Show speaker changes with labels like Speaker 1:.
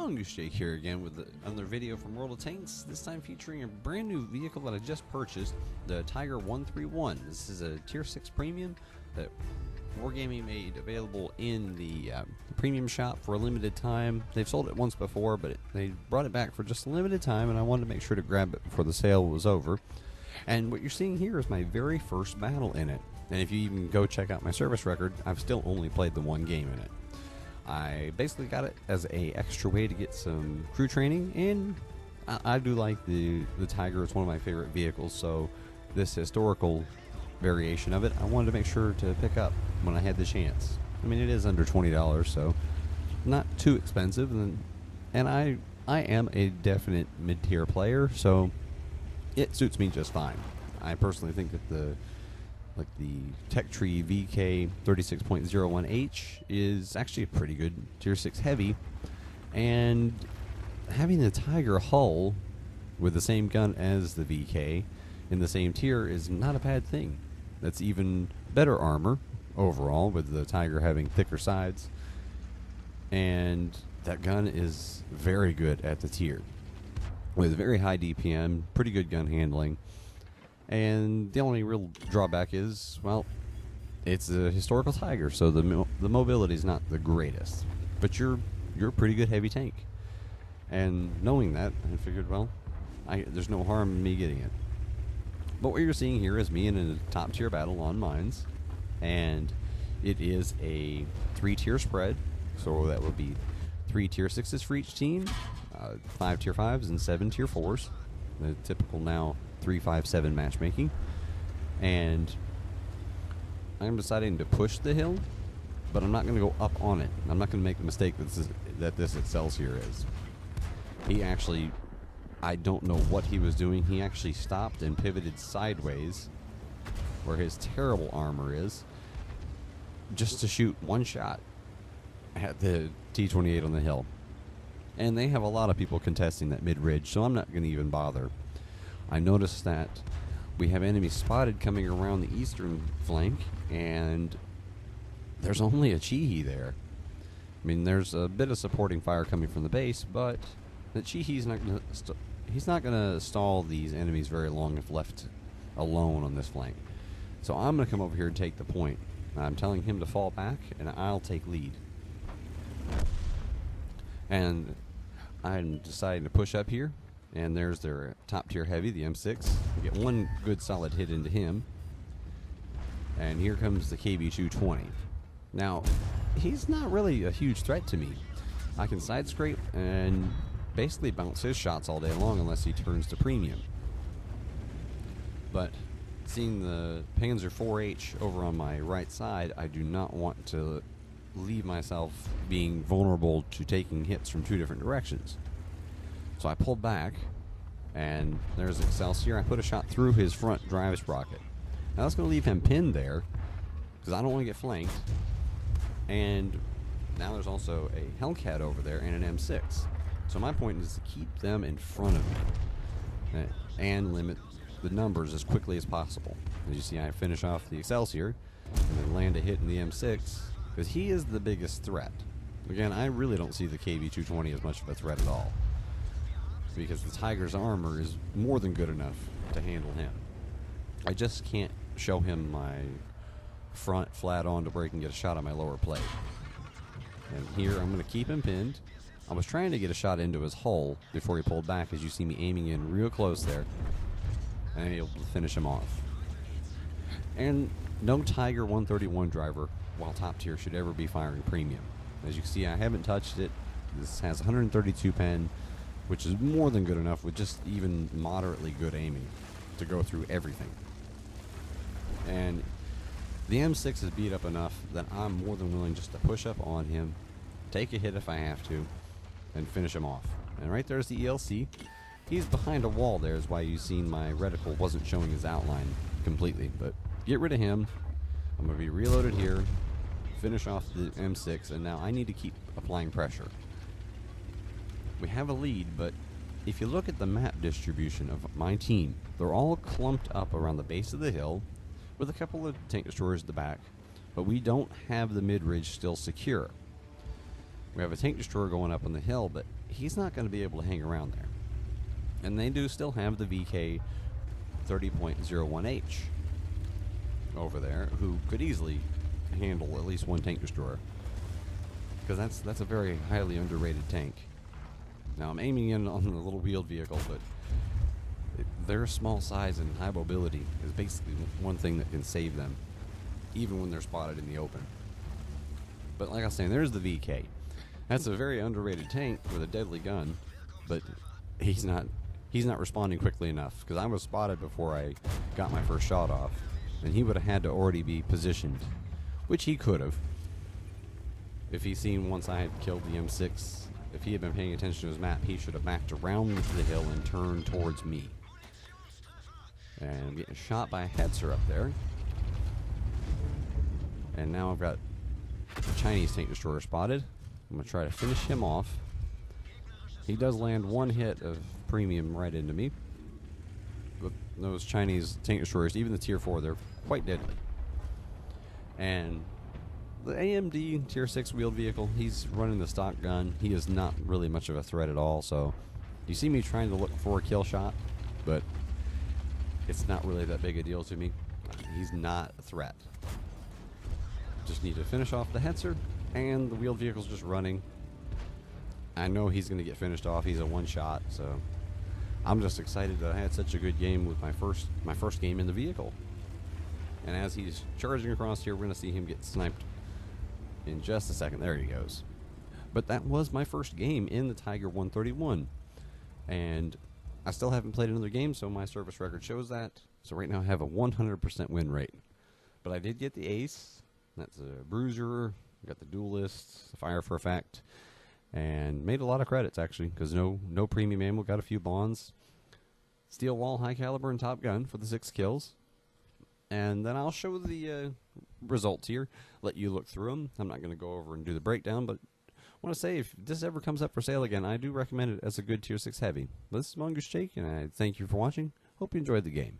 Speaker 1: Mongoose Jake here again with another video from World of Tanks, this time featuring a brand new vehicle that I just purchased, the Tiger 131. This is a Tier 6 Premium that Wargaming made available in the Premium shop for a limited time. They've sold it once before, but they brought it back for just a limited time, and I wanted to make sure to grab it before the sale was over. And what you're seeing here is my very first battle in it. And if you even go check out my service record, I've still only played the one game in it. I basically got it as a extra way to get some crew training, and I do like the Tiger. It's one of my favorite vehicles, so this historical variation of it I wanted to make sure to pick up when I had the chance. I mean, it is under $20, so not too expensive, and I am a definite mid-tier player, so it suits me just fine. I personally think that the Tech Tree VK 36.01H is actually a pretty good Tier 6 heavy, and having the Tiger hull with the same gun as the VK in the same tier is not a bad thing. That's even better armor overall, with the Tiger having thicker sides, and that gun is very good at the tier with very high DPM, pretty good gun handling. And the only real drawback is, well, it's a historical Tiger, so the mobility is not the greatest. But you're a pretty good heavy tank. And knowing that, I figured, well, there's no harm in me getting it. But what you're seeing here is me in a top tier battle on mines, and it is a 3-tier spread, so that would be 3 Tier 6s for each team, 5 Tier 5s, and 7 Tier 4s. The typical now 3-5-7 matchmaking, and I'm deciding to push the hill, but I'm not going to go up on it. I'm not going to make the mistake that this Excelsior is. He actually, I don't know what he was doing. He actually stopped and pivoted sideways where his terrible armor is, just to shoot one shot at the T-28 on the hill. And they have a lot of people contesting that mid-ridge, so I'm not going to even bother. I noticed that we have enemies spotted coming around the eastern flank, and there's only a Chihi there. I mean, there's a bit of supporting fire coming from the base, but the Chihi's not going to he's not going to stall these enemies very long if left alone on this flank. So I'm going to come over here and take the point. I'm telling him to fall back, and I'll take lead. And I'm deciding to push up here. And there's their top tier heavy, the M6. We get one good solid hit into him. And here comes the KB220. Now, he's not really a huge threat to me. I can side scrape and basically bounce his shots all day long unless he turns to premium. But seeing the Panzer 4H over on my right side, I do not want to leave myself being vulnerable to taking hits from two different directions. So I pulled back, and there's Excelsior. I put a shot through his front drive sprocket. Now that's going to leave him pinned there, because I don't want to get flanked. And now there's also a Hellcat over there and an M6. So my point is to keep them in front of me and limit the numbers as quickly as possible. As you see, I finish off the Excelsior and then land a hit in the M6, because he is the biggest threat. Again, I really don't see the KB220 as much of a threat at all, because the Tiger's armor is more than good enough to handle him. I just can't show him my front flat on to break and get a shot on my lower plate. And here I'm going to keep him pinned. I was trying to get a shot into his hull before he pulled back, as you see me aiming in real close there, and I'm able to finish him off. And no Tiger 131 driver, while top tier, should ever be firing premium. As you can see, I haven't touched it. This has 132 pen, which is more than good enough with just even moderately good aiming to go through everything. And the M6 is beat up enough that I'm more than willing just to push up on him, take a hit if I have to, and finish him off. And right there's the ELC. He's behind a wall there, is why you've seen my reticle wasn't showing his outline completely. But get rid of him. I'm going to be reloaded here, finish off the M6, and now I need to keep applying pressure. We have a lead, but if you look at the map distribution of my team, they're all clumped up around the base of the hill with a couple of tank destroyers at the back, but we don't have the mid-ridge still secure. We have a tank destroyer going up on the hill, but he's not going to be able to hang around there. And they do still have the VK 30.01H over there, who could easily handle at least one tank destroyer, because that's a very highly underrated tank. Now I'm aiming in on the little wheeled vehicle, but their small size and high mobility is basically one thing that can save them, even when they're spotted in the open. But like I was saying, there's the VK. That's a very underrated tank with a deadly gun, but he's not responding quickly enough, because I was spotted before I got my first shot off, and he would have had to already be positioned, which he could have. If he seen once I had killed the M6, if he had been paying attention to his map, he should have backed around the hill and turned towards me. And I'm getting shot by a Hetzer up there. And now I've got a Chinese tank destroyer spotted. I'm going to try to finish him off. He does land one hit of premium right into me. But those Chinese tank destroyers, even the tier 4, they're quite deadly. And the AMD tier 6 wheeled vehicle, he's running the stock gun. He is not really much of a threat at all. So you see me trying to look for a kill shot, but it's not really that big a deal to me. He's not a threat. Just need to finish off the Hetzer, and the wheeled vehicle's just running. I know he's going to get finished off. He's a one shot, so I'm just excited that I had such a good game with my first game in the vehicle. And as he's charging across here, we're going to see him get sniped in just a second. There he goes. But that was my first game in the Tiger 131, and I still haven't played another game, so my service record shows that. So right now I have a 100% win rate. But I did get the ace. That's a bruiser. Got the duelist, the fire for effect, and made a lot of credits actually, because no premium ammo. Got a few bonds. Steel wall, high caliber, and top gun for the 6 kills. And then I'll show the results here. Let you look through them. I'm not going to go over and do the breakdown, but I want to say if this ever comes up for sale again, I do recommend it as a good tier 6 heavy. This is Mongoose Jake, and I thank you for watching. Hope you enjoyed the game.